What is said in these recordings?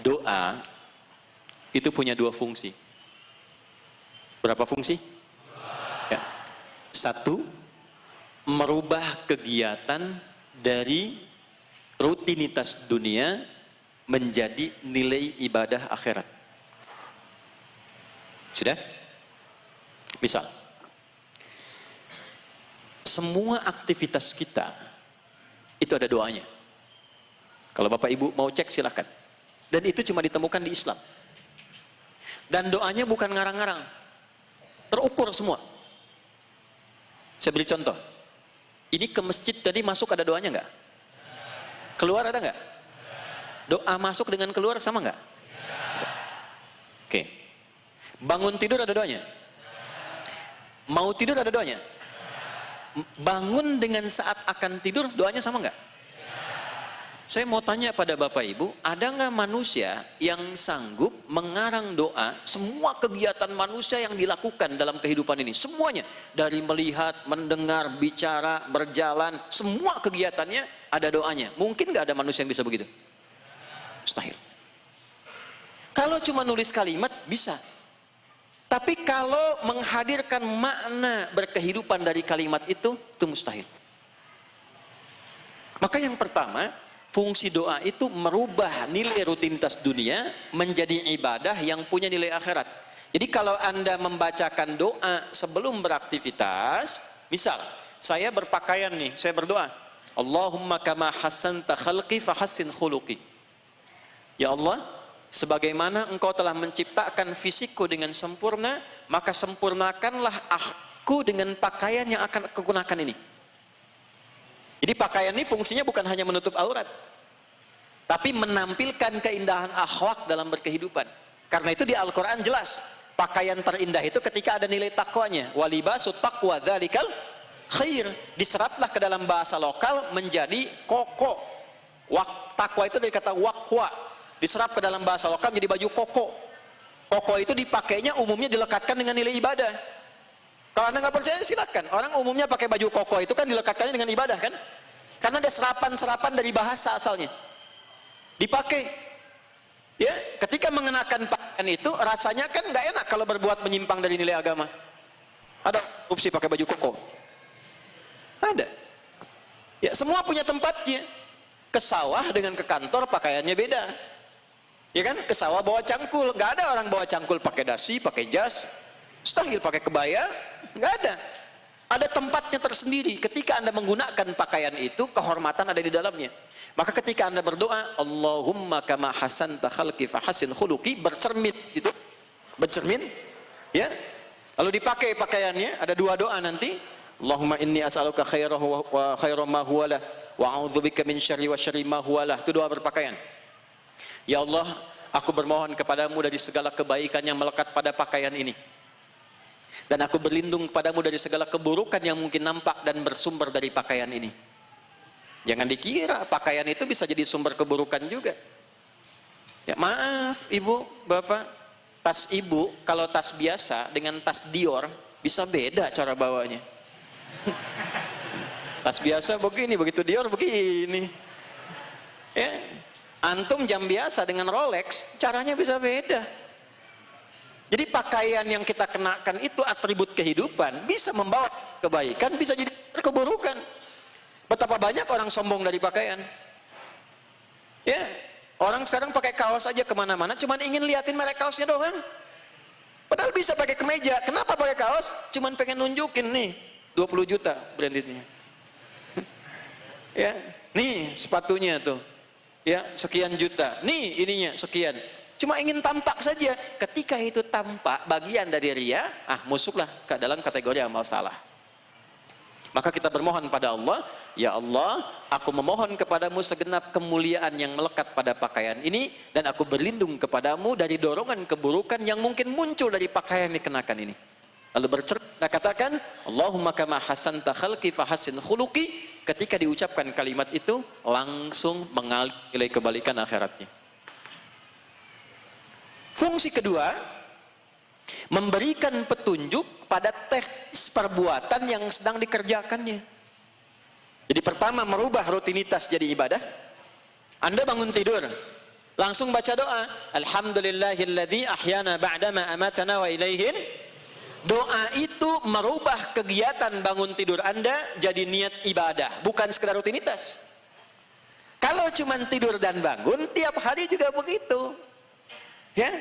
Doa itu punya dua fungsi. Berapa fungsi? Ya. Satu, merubah kegiatan dari rutinitas dunia menjadi nilai ibadah akhirat. Sudah? Misal, semua aktivitas kita itu ada doanya. Kalau Bapak Ibu mau cek silahkan. Dan itu cuma ditemukan di Islam. Dan doanya bukan ngarang-ngarang, terukur semua. Saya beri contoh. Ini ke masjid tadi masuk ada doanya nggak? Keluar ada nggak? Doa masuk dengan keluar sama nggak? Oke. Bangun tidur ada doanya? Mau tidur ada doanya? Bangun dengan saat akan tidur doanya sama nggak? Saya mau tanya pada Bapak Ibu, ada nggak manusia yang sanggup mengarang doa semua kegiatan manusia yang dilakukan dalam kehidupan ini? Semuanya, dari melihat, mendengar, bicara, berjalan, semua kegiatannya ada doanya. Mungkin nggak ada manusia yang bisa begitu? Mustahil. Kalau cuma nulis kalimat, bisa. Tapi kalau menghadirkan makna berkehidupan dari kalimat itu mustahil. Maka yang pertama, fungsi doa itu merubah nilai rutinitas dunia menjadi ibadah yang punya nilai akhirat. Jadi kalau Anda membacakan doa sebelum beraktivitas, misal saya berpakaian nih, saya berdoa, Allahumma kama hassanta khalqi fahassin khuluqi. Ya Allah, sebagaimana Engkau telah menciptakan fisikku dengan sempurna, maka sempurnakanlah aku dengan pakaian yang akan aku gunakan ini. Jadi pakaian ini fungsinya bukan hanya menutup aurat, tapi menampilkan keindahan akhlak dalam berkehidupan. Karena itu di Al-Quran jelas, pakaian terindah itu ketika ada nilai takwanya. Walibasut taqwa dzalikal khair. Diseraplah ke dalam bahasa lokal menjadi koko. Takwa itu dari kata wakwa. Diserap ke dalam bahasa lokal menjadi baju koko. Koko itu dipakainya umumnya dilekatkan dengan nilai ibadah. Kalau Anda nggak percaya silakan. Orang umumnya pakai baju koko itu kan dilekatkannya dengan ibadah kan? Karena ada serapan-serapan dari bahasa asalnya. Dipakai. Ya, ketika mengenakan pakaian itu rasanya kan nggak enak kalau berbuat menyimpang dari nilai agama. Ada korupsi pakai baju koko. Ada. Ya, semua punya tempatnya. Ke sawah dengan ke kantor pakaiannya beda. Ya kan? Ke sawah bawa cangkul, nggak ada orang bawa cangkul pakai dasi, pakai jas. Mustahil pakai kebaya, nggak ada. Ada tempatnya tersendiri. Ketika Anda menggunakan pakaian itu, kehormatan ada di dalamnya. Maka ketika Anda berdoa, Allahumma kama hasanta khalqi fahassin khuluqi, bercermin itu, bercermin, ya. Lalu dipakai pakaiannya, ada dua doa nanti. Allahumma inni as'aluka khairahu wa khairu ma huwalah wa a'udzubika min syarri wa syarri ma huwalah. Itu doa berpakaian. Ya Allah, aku bermohon kepadamu dari segala kebaikan yang melekat pada pakaian ini. Dan aku berlindung kepadamu dari segala keburukan yang mungkin nampak dan bersumber dari pakaian ini. Jangan dikira pakaian itu bisa jadi sumber keburukan juga. Ya, maaf Ibu, Bapak, tas Ibu kalau tas biasa dengan tas Dior bisa beda cara bawanya. Tas biasa begini, begitu Dior begini. Ya, antum jam biasa dengan Rolex caranya bisa beda. Jadi pakaian yang kita kenakan itu atribut kehidupan, bisa membawa kebaikan, bisa jadi keburukan. Betapa banyak orang sombong dari pakaian. Ya, orang sekarang pakai kaos aja kemana-mana, cuman ingin liatin merek kaosnya doang. Padahal bisa pakai kemeja. Kenapa pakai kaos? Cuman pengen nunjukin nih, 20 juta brandednya. Ya, nih sepatunya tuh, ya sekian juta. Nih ininya sekian. Cuma ingin tampak saja. Ketika itu tampak bagian dari ria, masuklah ke dalam kategori amal salah. Maka kita bermohon pada Allah, ya Allah, aku memohon kepadamu segenap kemuliaan yang melekat pada pakaian ini, dan aku berlindung kepadamu dari dorongan keburukan yang mungkin muncul dari pakaian yang dikenakan ini. Lalu bercerita katakan, Allahumma kama hasanta khalqi fahassin khuluqi. Ketika diucapkan kalimat itu, langsung mengalir nilai kebalikan akhiratnya. Fungsi kedua, memberikan petunjuk pada teknis perbuatan yang sedang dikerjakannya. Jadi pertama, merubah rutinitas jadi ibadah. Anda bangun tidur, Langsung baca doa, alhamdulillahilladzi ahyana ba'dama amatana wa ilaihin. Doa itu merubah kegiatan bangun tidur Anda jadi niat ibadah, bukan sekedar rutinitas. Kalau cuma tidur dan bangun, tiap hari juga begitu. Ya,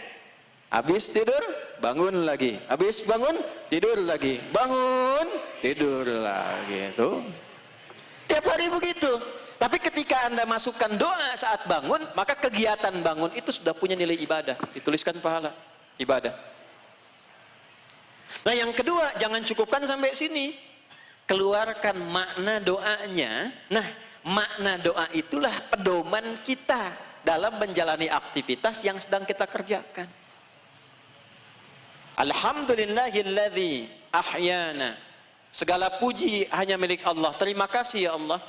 habis tidur, bangun lagi. Habis bangun, tidur lagi. Bangun, tidur lagi. Itu tiap hari begitu. Tapi ketika Anda masukkan doa saat bangun, maka kegiatan bangun itu sudah punya nilai ibadah. Dituliskan pahala ibadah. Nah, yang kedua, jangan cukupkan sampai sini. Keluarkan makna doanya. Nah, makna doa itulah pedoman kita dalam menjalani aktivitas yang sedang kita kerjakan. Alhamdulillahilladzi ahyana. Segala puji hanya milik Allah. Terima kasih ya Allah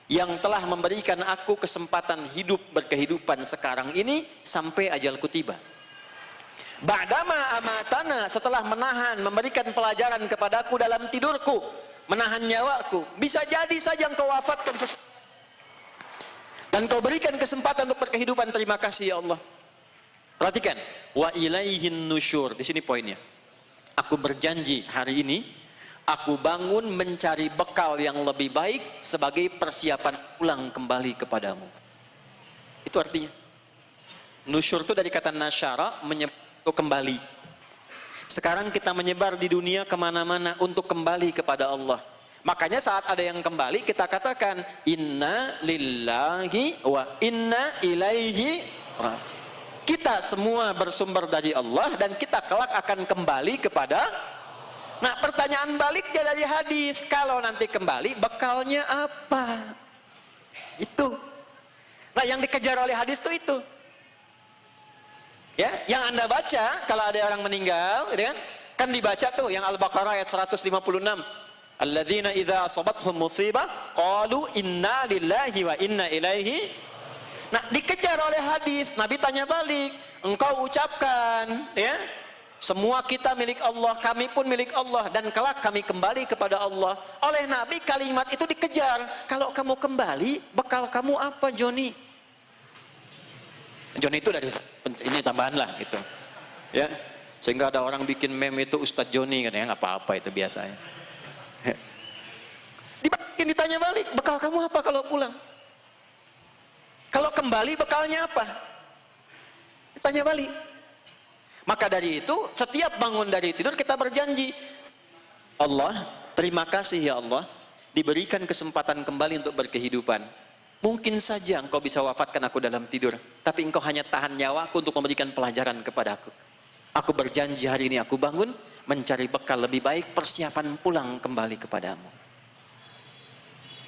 yang telah memberikan aku kesempatan hidup berkehidupan sekarang ini sampai ajalku tiba. Ba'dama amatana, setelah menahan, memberikan pelajaran kepadaku dalam tidurku, menahan nyawaku. Bisa jadi saja engkau wafatkan dan kau berikan kesempatan untuk berkehidupan. Terima kasih ya Allah. Perhatikan, wa ilaihin nusyur. Di sini poinnya. Aku berjanji hari ini aku bangun mencari bekal yang lebih baik sebagai persiapan pulang kembali kepadamu. Itu artinya. Nusyur itu dari kata nasyara, menyebar untuk kembali. Sekarang kita menyebar di dunia kemana-mana untuk kembali kepada Allah. Makanya saat ada yang kembali, kita katakan inna lillahi wa inna ilaihi raji'un. Kita semua bersumber dari Allah dan kita kelak akan kembali kepada. Nah, pertanyaan baliknya dari hadis, kalau nanti kembali bekalnya apa? Itu. Nah, yang dikejar oleh hadis itu. Ya, yang Anda baca kalau ada orang meninggal, gitu kan dibaca tuh yang Al-Baqarah ayat 156. Alladzina idza asabathum musibah qalu inna lillahi wa inna ilaihi. Nah, dikejar oleh hadis, Nabi tanya balik, engkau ucapkan, ya, semua kita milik Allah, kami pun milik Allah, dan kelak kami kembali kepada Allah. Oleh Nabi kalimat itu dikejar. Kalau kamu kembali, bekal kamu apa, Joni? Joni itu dari ini tambahan lah gitu. Ya. Sehingga ada orang bikin meme itu Ustadz Joni katanya, nggak apa-apa itu biasanya. Ditanya balik, bekal kamu apa kalau pulang? Kalau kembali bekalnya apa? Ditanya balik. Maka dari itu, setiap bangun dari tidur kita berjanji, Allah, terima kasih ya Allah, diberikan kesempatan kembali untuk berkehidupan. Mungkin saja engkau bisa wafatkan aku dalam tidur, tapi engkau hanya tahan nyawaku untuk memberikan pelajaran kepadaku. Aku berjanji hari ini aku bangun, mencari bekal lebih baik, persiapan pulang kembali kepadamu.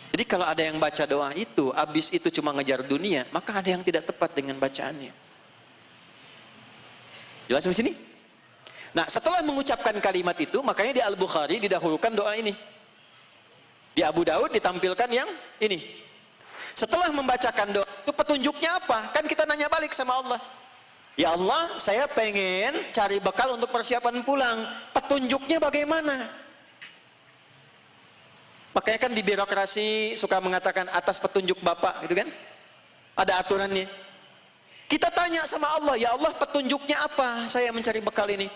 Jadi kalau ada yang baca doa itu, habis itu cuma ngejar dunia, maka ada yang tidak tepat dengan bacaannya. Jelas di sini? Nah, setelah mengucapkan kalimat itu, makanya di Al-Bukhari didahulukan doa ini. Di Abu Daud ditampilkan yang ini. Setelah membacakan doa itu, petunjuknya apa? Kan kita nanya balik sama Allah. Ya Allah, saya pengen cari bekal untuk persiapan pulang. Petunjuknya bagaimana? Makanya kan di birokrasi suka mengatakan atas petunjuk Bapak, gitu kan? Ada aturannya. Kita tanya sama Allah, ya Allah petunjuknya apa saya mencari bekal ini?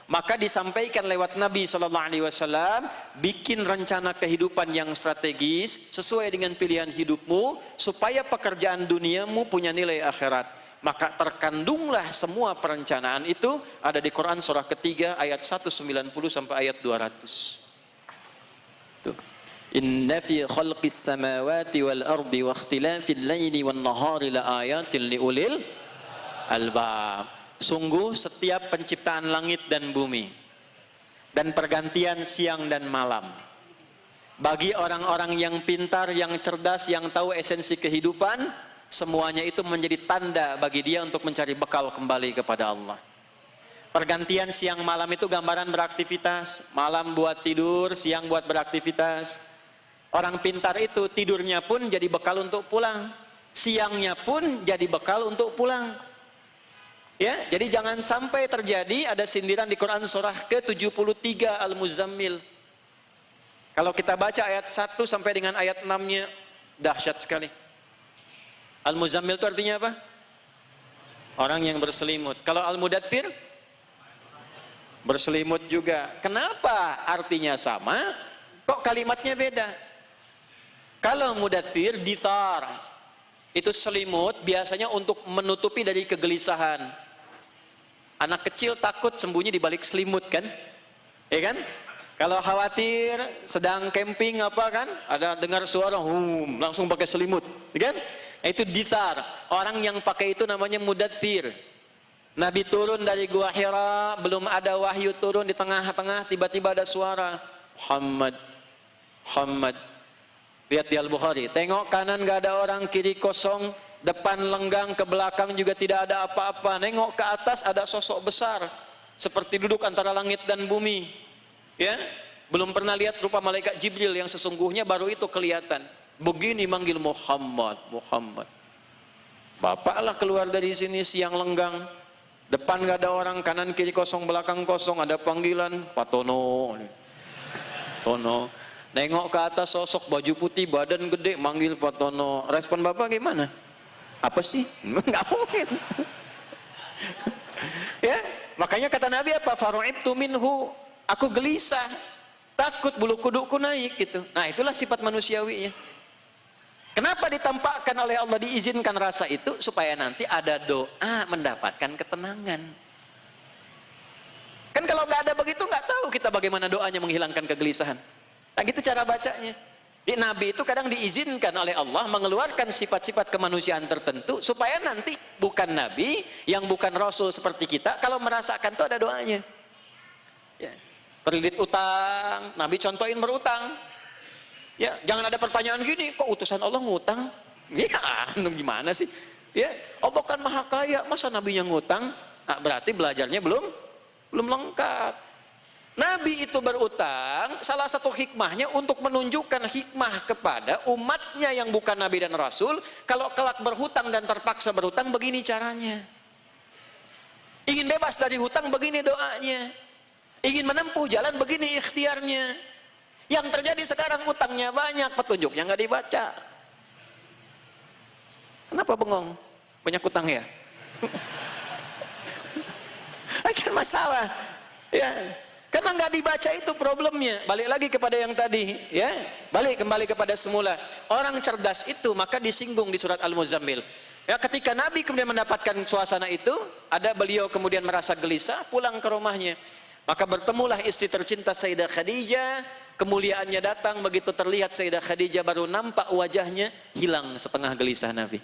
Maka disampaikan lewat Nabi SAW, bikin rencana kehidupan yang strategis sesuai dengan pilihan hidupmu, supaya pekerjaan duniamu punya nilai akhirat. Maka terkandunglah semua perencanaan itu ada di Quran surah ketiga ayat 190 sampai ayat 200. Tuh. Inna fi khalqis samawati wal ardi wa ikhtilafil laili wan nahari la ayatin liulil albab. Sungguh setiap penciptaan langit dan bumi dan pergantian siang dan malam, bagi orang-orang yang pintar, yang cerdas, yang tahu esensi kehidupan, semuanya itu menjadi tanda bagi dia untuk mencari bekal kembali kepada Allah. Pergantian siang malam itu gambaran beraktivitas, malam buat tidur, siang buat beraktivitas. Orang pintar itu tidurnya pun jadi bekal untuk pulang, siangnya pun jadi bekal untuk pulang. Ya, jadi jangan sampai terjadi ada sindiran di Quran surah ke-73 Al-Muzammil. Kalau kita baca ayat 1 sampai dengan ayat 6-nya dahsyat sekali. Al-Muzammil itu artinya apa? Orang yang berselimut. Kalau al-mudaththir berselimut juga. Kenapa artinya sama? Kok kalimatnya beda? Kalau mudaththir dithar, itu selimut biasanya untuk menutupi dari kegelisahan. Anak kecil takut sembunyi di balik selimut kan? Ya kan? Kalau khawatir sedang camping apa kan? Ada dengar suara langsung pakai selimut, ya kan? Itu dithar. Orang yang pakai itu namanya mudaththir. Nabi turun dari Gua Hira, belum ada wahyu turun, di tengah-tengah tiba-tiba ada suara, Muhammad, Muhammad. Lihat di Al-Bukhari, tengok kanan gak ada orang, kiri kosong, depan lenggang, ke belakang juga tidak ada apa-apa. Nengok ke atas ada sosok besar, seperti duduk antara langit dan bumi. Ya, belum pernah lihat rupa malaikat Jibril yang sesungguhnya, baru itu kelihatan. Begini manggil Muhammad, Muhammad. Bapaklah keluar dari sini siang lenggang, depan gak ada orang, kanan kiri kosong, belakang kosong, ada panggilan, Pak Tono, Tono. Nengok ke atas sosok baju putih, badan gede, manggil Pak Tono. Respon bapak gimana? Apa sih? Nggak mungkin. Ya, makanya kata Nabi apa? Faru'ibtu minhu, aku gelisah, takut bulu kudukku naik gitu. Nah, itulah sifat manusiawinya. Kenapa ditampakkan oleh Allah, diizinkan rasa itu? Supaya nanti ada doa mendapatkan ketenangan. Kan kalau nggak ada begitu, nggak tahu kita bagaimana doanya menghilangkan kegelisahan. Nah gitu cara bacanya. Di Nabi itu kadang diizinkan oleh Allah mengeluarkan sifat-sifat kemanusiaan tertentu, supaya nanti bukan Nabi, yang bukan Rasul seperti kita, kalau merasakan itu ada doanya. Ya. Terlilit utang, Nabi contohin berutang. Ya, jangan ada pertanyaan gini, kok utusan Allah ngutang? Ya, gimana sih? Ya, Allah kan maha kaya, masa Nabinya ngutang? Nah, berarti belajarnya belum lengkap. Nabi itu berutang, salah satu hikmahnya untuk menunjukkan hikmah kepada umatnya yang bukan Nabi dan Rasul. Kalau kelak berhutang dan terpaksa berhutang, begini caranya. Ingin bebas dari hutang, begini doanya. Ingin menempuh jalan, begini ikhtiarnya. Yang terjadi sekarang utangnya banyak, petunjuknya nggak dibaca. Kenapa bengong? Banyak utang ya? Kan masalah. Ya. Karena nggak dibaca, itu problemnya. Balik lagi kepada yang tadi, ya. Balik kembali kepada semula. Orang cerdas itu maka disinggung di surat Al-Muzammil. Ya, ketika Nabi kemudian mendapatkan suasana itu, ada beliau kemudian merasa gelisah, pulang ke rumahnya. Maka bertemulah istri tercinta Sayyidah Khadijah, kemuliaannya datang, begitu terlihat Sayyidah Khadijah baru nampak wajahnya, hilang setengah gelisah Nabi.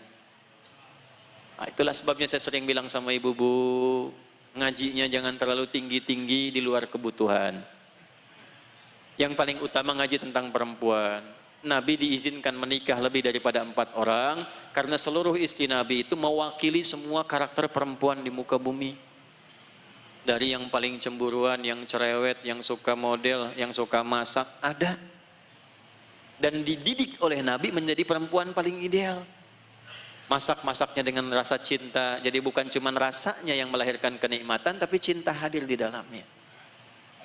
Nah, itulah sebabnya saya sering bilang sama ibu-ibu, ngajinya jangan terlalu tinggi-tinggi di luar kebutuhan. Yang paling utama ngaji tentang perempuan. Nabi diizinkan menikah lebih daripada 4 orang, karena seluruh istri Nabi itu mewakili semua karakter perempuan di muka bumi. Dari yang paling cemburuan, yang cerewet, yang suka model, yang suka masak, ada. Dan dididik oleh Nabi menjadi perempuan paling ideal. Masak-masaknya dengan rasa cinta, jadi bukan cuma rasanya yang melahirkan kenikmatan, tapi cinta hadir di dalamnya.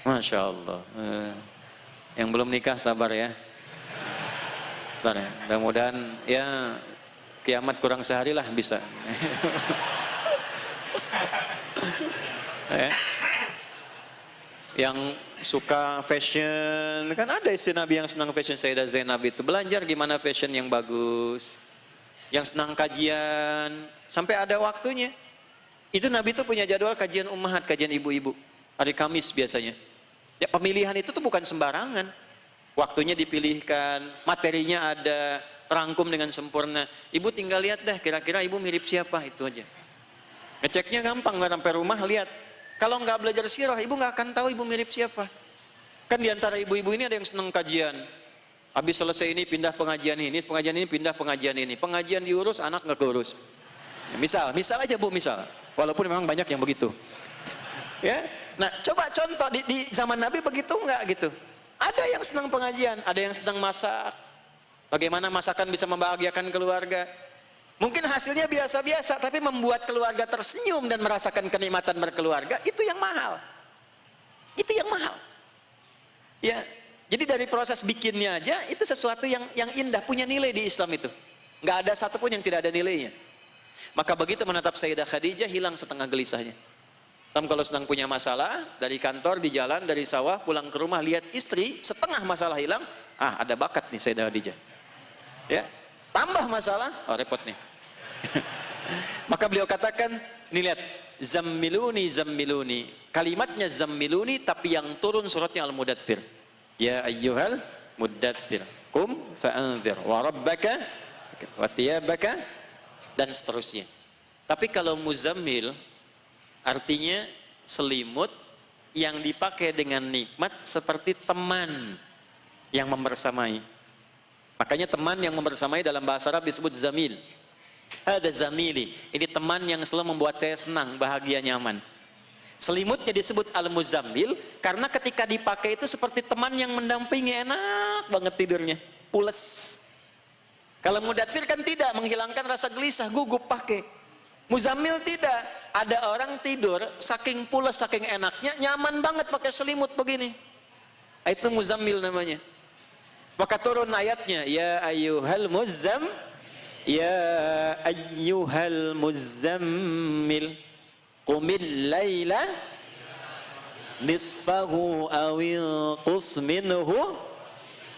Masya Allah. Yang belum nikah sabar ya. Bentar ya, mudah-mudahan ya kiamat kurang sehari lah bisa. Ya. Yang suka fashion, kan ada istri Nabi yang senang fashion. Sayyidah Zainab itu belajar gimana fashion yang bagus. Yang senang kajian, sampai ada waktunya. Itu Nabi itu punya jadwal kajian ummahat, kajian ibu-ibu, hari Kamis biasanya. Ya, pemilihan itu tuh bukan sembarangan. Waktunya dipilihkan, materinya ada, terangkum dengan sempurna. Ibu tinggal lihat dah, kira-kira ibu mirip siapa, itu aja. Ngeceknya gampang, nggak sampai rumah lihat. Kalau nggak belajar sirah, ibu nggak akan tahu ibu mirip siapa. Kan diantara ibu-ibu ini ada yang senang kajian. Habis selesai ini pindah pengajian ini pindah pengajian ini. Pengajian diurus, anak nggak keurus. Ya, misal aja bu, misal. Walaupun memang banyak yang begitu. Ya, nah coba contoh di zaman Nabi begitu nggak gitu? Ada yang senang pengajian, ada yang senang masak. Bagaimana masakan bisa membahagiakan keluarga? Mungkin hasilnya biasa-biasa, tapi membuat keluarga tersenyum dan merasakan kenikmatan berkeluarga, itu yang mahal. Itu yang mahal. Ya, jadi dari proses bikinnya aja, itu sesuatu yang indah, punya nilai di Islam itu. Nggak ada satupun yang tidak ada nilainya. Maka begitu menatap Sayyidah Khadijah, hilang setengah gelisahnya. Kalau sedang punya masalah, dari kantor, di jalan, dari sawah, pulang ke rumah, lihat istri, setengah masalah hilang, ada bakat nih Sayyidah Khadijah. Ya, tambah masalah, repot nih. Maka beliau katakan, nih lihat, zammiluni, zammiluni. Kalimatnya zammiluni, tapi yang turun suratnya Al-Mudaththir. Ya ayyuhal muddaththir, qum fa'anzir, wa rabbaka, wa thiyabaka, dan seterusnya. Tapi kalau muzammil, artinya selimut yang dipakai dengan nikmat seperti teman yang membersamai. Makanya teman yang membersamai dalam bahasa Arab disebut zamil. Ada zamili, ini teman yang selalu membuat saya senang, bahagia, nyaman. Selimutnya disebut al-muzammil karena ketika dipakai itu seperti teman yang mendampingi, enak banget tidurnya, pules. Kalau mudaththir kan tidak, menghilangkan rasa gelisah, gugup pakai. Muzammil tidak, ada orang tidur saking pules, saking enaknya, nyaman banget pakai selimut begini. Itu muzammil namanya. Maka turun ayatnya, ya ayyuhal muzammil, ya ayyuhal muzammil, qumil laila nisfahu awil qus minhu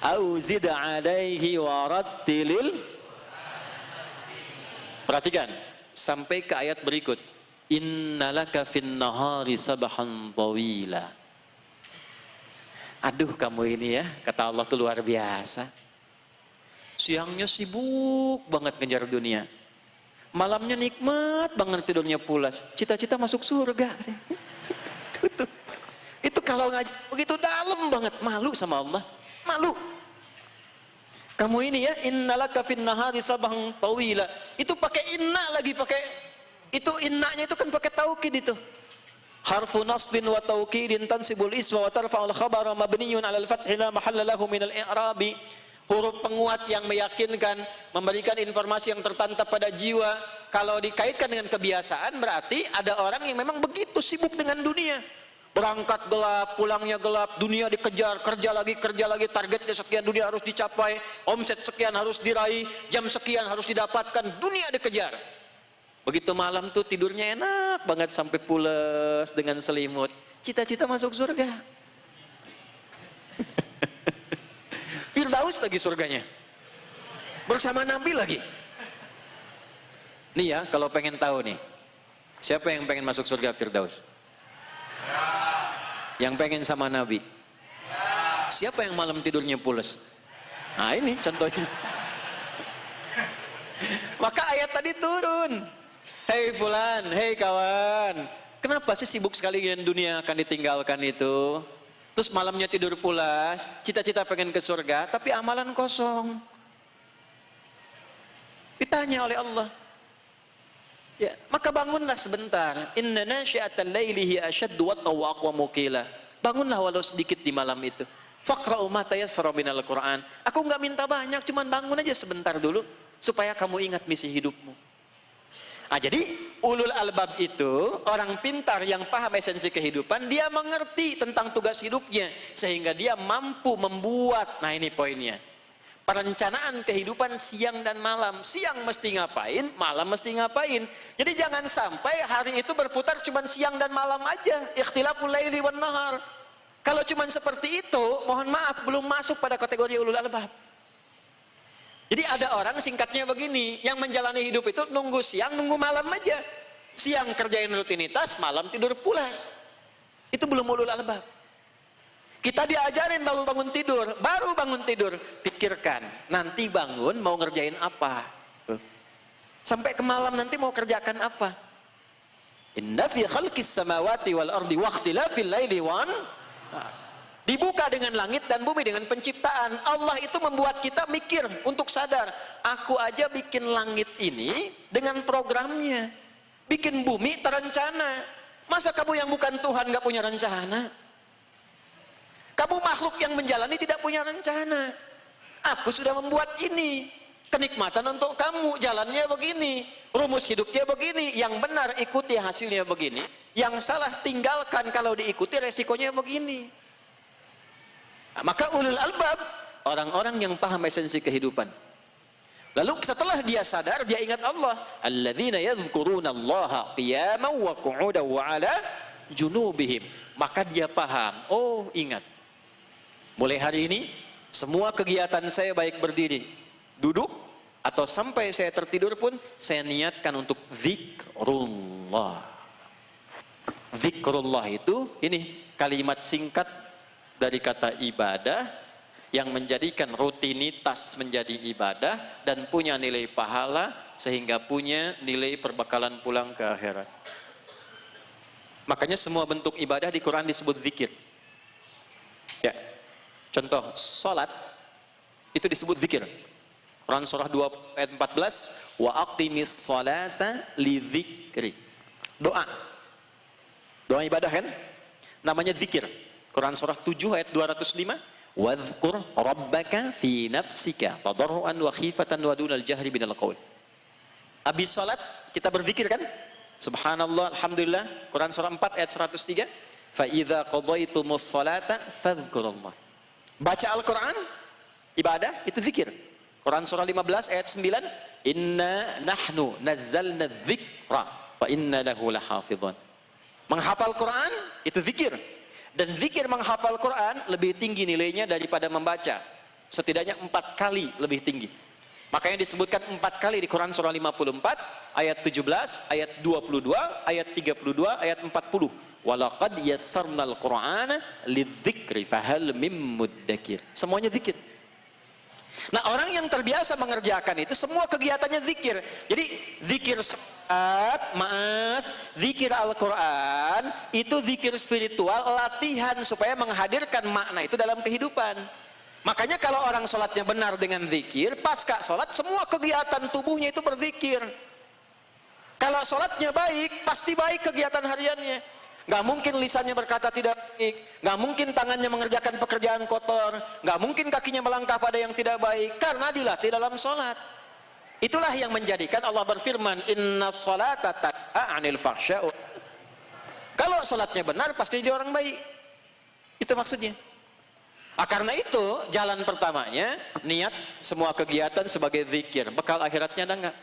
aw zid alaihi warattilil. Perhatikan sampai ke ayat berikut, innalaka fin nahari sabahan tawila. Aduh kamu ini ya, kata Allah tuh luar biasa. Siangnya sibuk banget ngejar dunia, malamnya nikmat banget tidurnya pulas, cita-cita masuk surga. Itu kalau ngaji begitu dalam banget, malu sama Allah, malu. Kamu ini ya, innalaka fin nahari sabahan tawila, itu pakai inna lagi, pakai itu, innanya itu kan pakai taukid itu. Harfu nasbin wa taukidin tansibul isma wa tarfa'ul khabara mabniyun 'alal fathi la mahalla lahu minal i'rabi. Huruf penguat yang meyakinkan, memberikan informasi yang tertantap pada jiwa. Kalau dikaitkan dengan kebiasaan, berarti ada orang yang memang begitu sibuk dengan dunia. Berangkat gelap, pulangnya gelap, dunia dikejar, kerja lagi, targetnya sekian, dunia harus dicapai, omset sekian harus diraih, jam sekian harus didapatkan, dunia dikejar. Begitu malam tuh tidurnya enak banget sampai pules dengan selimut, cita-cita masuk surga. Firdaus lagi surganya, bersama Nabi lagi. Nih ya, kalau pengen tahu nih, siapa yang pengen masuk surga Firdaus? Yang pengen sama Nabi? Siapa yang malam tidurnya pules? Nah ini contohnya. Maka ayat tadi turun, hei fulan, hei kawan, kenapa sih sibuk sekali dengan dunia akan ditinggalkan itu? Terus malamnya tidur pulas, cita-cita pengen ke surga, tapi amalan kosong. Ditanya oleh Allah, ya, maka bangunlah sebentar. Inna nasyi'atal laili hiya ashaddu wat'an wa aqwamu qila. Bangunlah walau sedikit di malam itu. Faqra'u ma tayassara minal Qur'an. Aku enggak minta banyak, cuman bangun aja sebentar dulu supaya kamu ingat misi hidupmu. Jadi ulul albab itu orang pintar yang paham esensi kehidupan, dia mengerti tentang tugas hidupnya sehingga dia mampu membuat, nah ini poinnya, perencanaan kehidupan siang dan malam. Siang mesti ngapain, malam mesti ngapain. Jadi jangan sampai hari itu berputar cuma siang dan malam aja, ikhtilaful laili wan nahar. Kalau cuma seperti itu, mohon maaf, belum masuk pada kategori ulul albab. Jadi ada orang singkatnya begini, yang menjalani hidup itu nunggu siang, nunggu malam aja. Siang kerjain rutinitas, malam tidur pulas. Itu belum ulul albab. Kita diajarin baru bangun tidur, pikirkan, nanti bangun mau ngerjain apa. Sampai ke malam nanti mau kerjakan apa. Inna fi khalqis samawati wal ardi wa ikhtilafil laili wan. Dibuka dengan langit dan bumi, dengan penciptaan. Allah itu membuat kita mikir untuk sadar. Aku aja bikin langit ini dengan programnya. Bikin bumi terencana. Masa kamu yang bukan Tuhan gak punya rencana? Kamu makhluk yang menjalani tidak punya rencana. Aku sudah membuat ini. Kenikmatan untuk kamu, jalannya begini. Rumus hidupnya begini. Yang benar ikuti, hasilnya begini. Yang salah tinggalkan, kalau diikuti resikonya begini. Maka ulul albab, orang-orang yang paham esensi kehidupan. Lalu setelah dia sadar, dia ingat Allah. Alladzina yadhkurunallaha qiyaman wa qu'udan wa 'ala junubihim. Maka dia paham, oh ingat. Mulai hari ini, semua kegiatan saya baik berdiri, duduk, atau sampai saya tertidur pun, saya niatkan untuk zikrullah. Zikrullah itu, ini kalimat singkat dari kata ibadah, yang menjadikan rutinitas menjadi ibadah dan punya nilai pahala sehingga punya nilai perbekalan pulang ke akhirat. Makanya semua bentuk ibadah di Quran disebut zikir. Ya. Contoh, salat itu disebut zikir. Quran surah 2 ayat 14, wa aqimis salata li dzikri. Doa. Doa ibadah kan? Namanya zikir. Quran surah 7 ayat 205. Wadhkur rabbaka fi nafsika tadarruan wa khifatan wa dunal jahri minal qaul. Habis salat kita berzikir kan? Subhanallah, alhamdulillah. Quran surah 4 ayat 103. Fa idza qadaytumus salata fadhkurullah. Baca Al-Qur'an ibadah itu zikir. Quran surah 15 ayat 9. Inna nahnu nazzalna dzikra wa inna lahu lahafidhun. Menghafal Quran itu zikir. Dan zikir menghafal Quran lebih tinggi nilainya daripada membaca. Setidaknya 4 kali lebih tinggi. Makanya disebutkan 4 kali di Quran surah 54, ayat 17, ayat 22, ayat 32, ayat 40. Walaqad yassarnal Qur'ana lidzikri fahal mim muddakir. Semuanya zikir. Nah, orang yang terbiasa mengerjakan itu semua kegiatannya zikir. Jadi zikir salat, zikir Al-Quran itu zikir spiritual, latihan supaya menghadirkan makna itu dalam kehidupan. Makanya kalau orang sholatnya benar dengan zikir, pasca sholat semua kegiatan tubuhnya itu berzikir. Kalau sholatnya baik, pasti baik kegiatan hariannya. Gak mungkin lisannya berkata tidak baik, gak mungkin tangannya mengerjakan pekerjaan kotor, gak mungkin kakinya melangkah pada yang tidak baik, karena dilatih dalam sholat. Itulah yang menjadikan Allah berfirman, inna sholata tanha 'anil fahsya'i. Kalau sholatnya benar, pasti dia orang baik. Itu maksudnya. Karena itu, jalan pertamanya, niat semua kegiatan sebagai zikir. Bekal akhiratnya ada enggak?